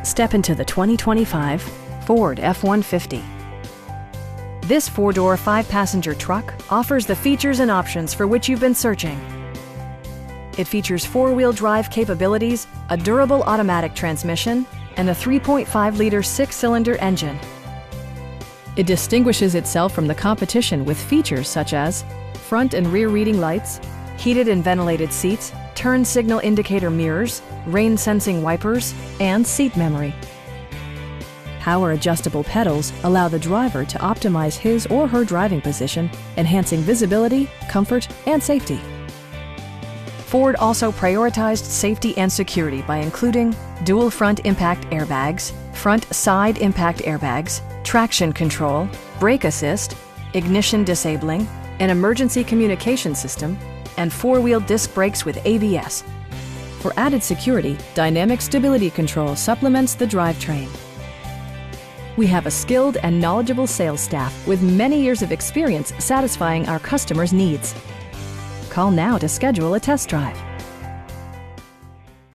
Step into the 2025 Ford F-150. This four-door, five-passenger truck offers the features and options for which you've been searching. It features four-wheel drive capabilities, a durable automatic transmission, and a 3.5-liter six-cylinder engine. It distinguishes itself from the competition with features such as front and rear reading lights, heated and ventilated seats, turn signal indicator mirrors, rain-sensing wipers, and seat memory. Power adjustable pedals allow the driver to optimize his or her driving position, enhancing visibility, comfort, and safety. Ford also prioritized safety and security by including dual front impact airbags, front side impact airbags, traction control, brake assist, ignition disabling, an emergency communication system, and four-wheel disc brakes with ABS. For added security, dynamic stability control supplements the drivetrain. We have a skilled and knowledgeable sales staff with many years of experience satisfying our customers' needs. Call now to schedule a test drive.